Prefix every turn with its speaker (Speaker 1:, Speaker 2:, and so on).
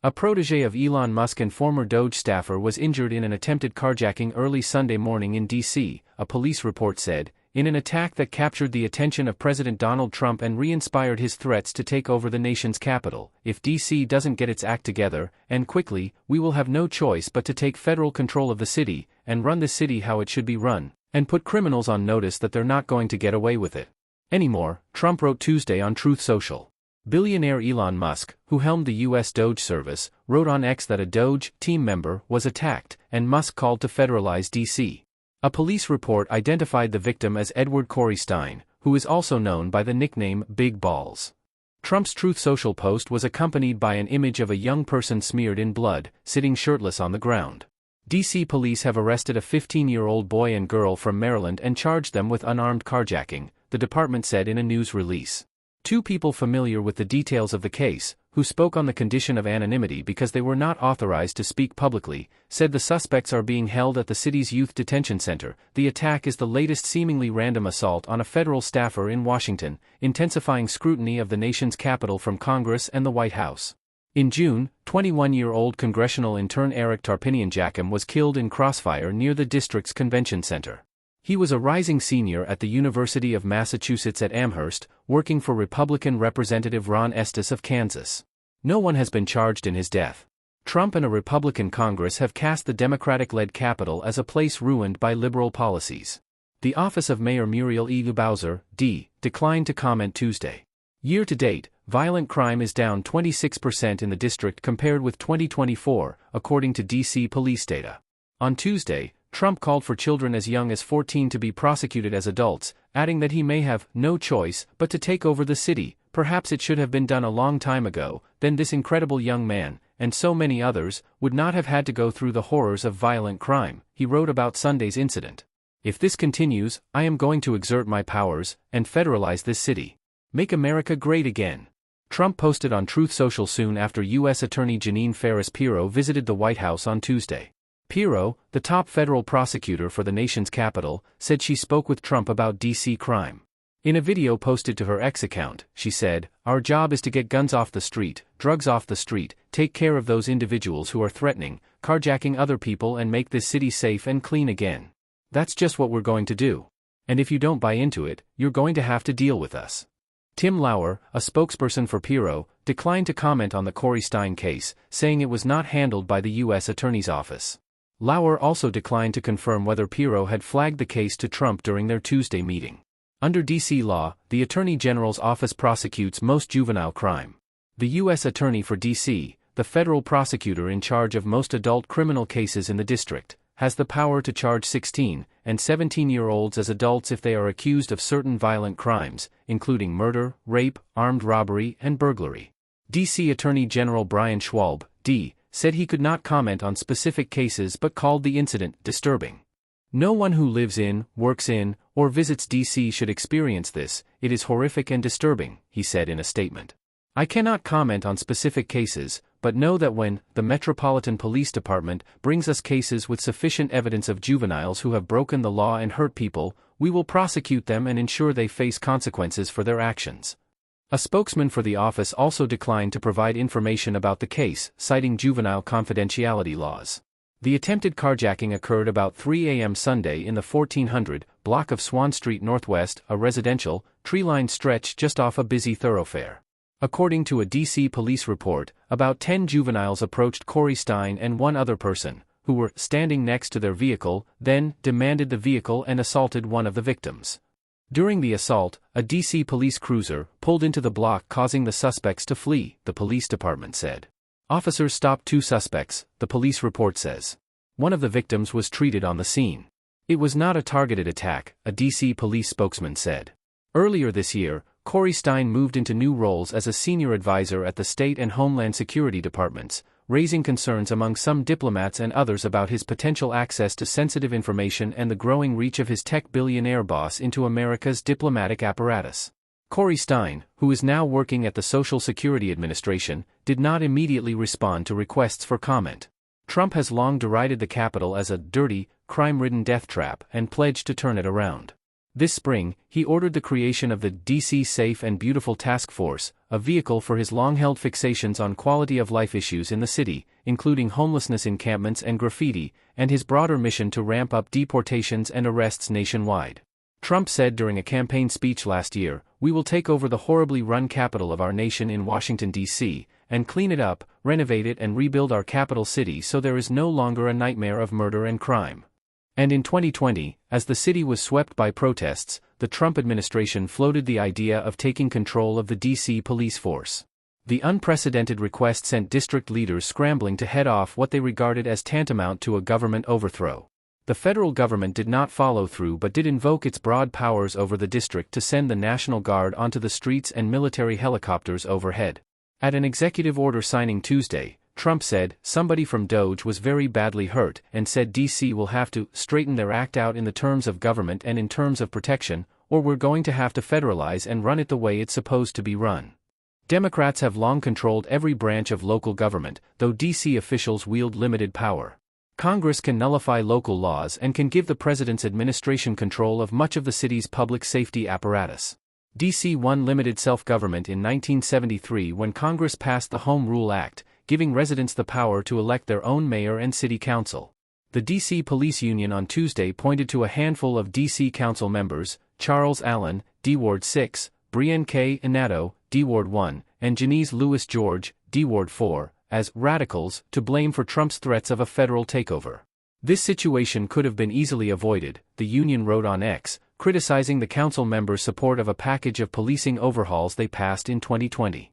Speaker 1: A protege of Elon Musk and former DOGE staffer was injured in an attempted carjacking early Sunday morning in D.C., a police report said, in an attack that captured the attention of President Donald Trump and re-inspired his threats to take over the nation's capital. If D.C. doesn't get its act together, and quickly, we will have no choice but to take federal control of the city, and run the city how it should be run, and put criminals on notice that they're not going to get away with it anymore, Trump wrote Tuesday on Truth Social. Billionaire Elon Musk, who helmed the U.S. DOGE service, wrote on X that a DOGE team member was attacked, and Musk called to federalize D.C. A police report identified the victim as Edward Corey Stein, who is also known by the nickname Big Balls. Trump's Truth Social post was accompanied by an image of a young person smeared in blood, sitting shirtless on the ground. D.C. police have arrested a 15-year-old boy and girl from Maryland and charged them with unarmed carjacking, the department said in a news release. Two people familiar with the details of the case, who spoke on the condition of anonymity because they were not authorized to speak publicly, said the suspects are being held at the city's youth detention center. The attack is the latest seemingly random assault on a federal staffer in Washington, intensifying scrutiny of the nation's capital from Congress and the White House. In June, 21-year-old congressional intern Eric Tarpinian-Jacome was killed in crossfire near the district's convention center. He was a rising senior at the University of Massachusetts at Amherst, working for Republican Representative Ron Estes of Kansas. No one has been charged in his death. Trump and a Republican Congress have cast the Democratic-led Capitol as a place ruined by liberal policies. The office of Mayor Muriel E. Bowser, D., declined to comment Tuesday. Year to date, violent crime is down 26% in the district compared with 2024, according to D.C. police data. On Tuesday, Trump called for children as young as 14 to be prosecuted as adults, adding that he may have no choice but to take over the city. Perhaps it should have been done a long time ago, then this incredible young man, and so many others, would not have had to go through the horrors of violent crime, he wrote about Sunday's incident. If this continues, I am going to exert my powers, and federalize this city. Make America great again. Trump posted on Truth Social soon after U.S. Attorney Jeanine Ferris-Pirro visited the White House on Tuesday. Pirro, the top federal prosecutor for the nation's capital, said she spoke with Trump about D.C. crime. In a video posted to her X account, she said, "Our job is to get guns off the street, drugs off the street, take care of those individuals who are threatening, carjacking other people and make this city safe and clean again. That's just what we're going to do. And if you don't buy into it, you're going to have to deal with us." Tim Lauer, a spokesperson for Pirro, declined to comment on the Corey Stein case, saying it was not handled by the U.S. Attorney's Office. Lauer also declined to confirm whether Pirro had flagged the case to Trump during their Tuesday meeting. Under D.C. law, the Attorney General's office prosecutes most juvenile crime. The U.S. Attorney for D.C., the federal prosecutor in charge of most adult criminal cases in the district, has the power to charge 16- and 17-year-olds as adults if they are accused of certain violent crimes, including murder, rape, armed robbery, and burglary. D.C. Attorney General Brian Schwalb, D., said he could not comment on specific cases but called the incident disturbing. No one who lives in, works in, or visits D.C. should experience this. It is horrific and disturbing, he said in a statement. I cannot comment on specific cases, but know that when the Metropolitan Police Department brings us cases with sufficient evidence of juveniles who have broken the law and hurt people, we will prosecute them and ensure they face consequences for their actions. A spokesman for the office also declined to provide information about the case, citing juvenile confidentiality laws. The attempted carjacking occurred about 3 a.m. Sunday in the 1400 block of Swan Street Northwest, a residential, tree-lined stretch just off a busy thoroughfare. According to a D.C. police report, about 10 juveniles approached Corey Stein and one other person, who were standing next to their vehicle, then demanded the vehicle and assaulted one of the victims. During the assault, a D.C. police cruiser pulled into the block, causing the suspects to flee, the police department said. Officers stopped 2 suspects, the police report says. One of the victims was treated on the scene. It was not a targeted attack, a D.C. police spokesman said. Earlier this year, Corey Stein moved into new roles as a senior advisor at the State and Homeland Security Departments, raising concerns among some diplomats and others about his potential access to sensitive information and the growing reach of his tech billionaire boss into America's diplomatic apparatus. Corey Stein, who is now working at the Social Security Administration, did not immediately respond to requests for comment. Trump has long derided the Capitol as a dirty, crime-ridden death trap and pledged to turn it around. This spring, he ordered the creation of the DC Safe and Beautiful Task Force, a vehicle for his long-held fixations on quality-of-life issues in the city, including homelessness encampments and graffiti, and his broader mission to ramp up deportations and arrests nationwide. Trump said during a campaign speech last year, "We will take over the horribly run capital of our nation in Washington, D.C., and clean it up, renovate it and rebuild our capital city so there is no longer a nightmare of murder and crime." And in 2020, as the city was swept by protests, the Trump administration floated the idea of taking control of the D.C. police force. The unprecedented request sent district leaders scrambling to head off what they regarded as tantamount to a government overthrow. The federal government did not follow through but did invoke its broad powers over the district to send the National Guard onto the streets and military helicopters overhead. At an executive order signing Tuesday, Trump said, "Somebody from DOGE was very badly hurt," and said DC will have to straighten their act out in the terms of government and in terms of protection, or we're going to have to federalize and run it the way it's supposed to be run. Democrats have long controlled every branch of local government, though DC officials wield limited power. Congress can nullify local laws and can give the president's administration control of much of the city's public safety apparatus. DC won limited self-government in 1973 when Congress passed the Home Rule Act, giving residents the power to elect their own mayor and city council. The D.C. Police Union on Tuesday pointed to a handful of D.C. council members, Charles Allen, D. Ward 6, Brienne K. Inato, D. Ward 1, and Janice Lewis George, D. Ward 4, as radicals, to blame for Trump's threats of a federal takeover. This situation could have been easily avoided, the union wrote on X, criticizing the council members' support of a package of policing overhauls they passed in 2020.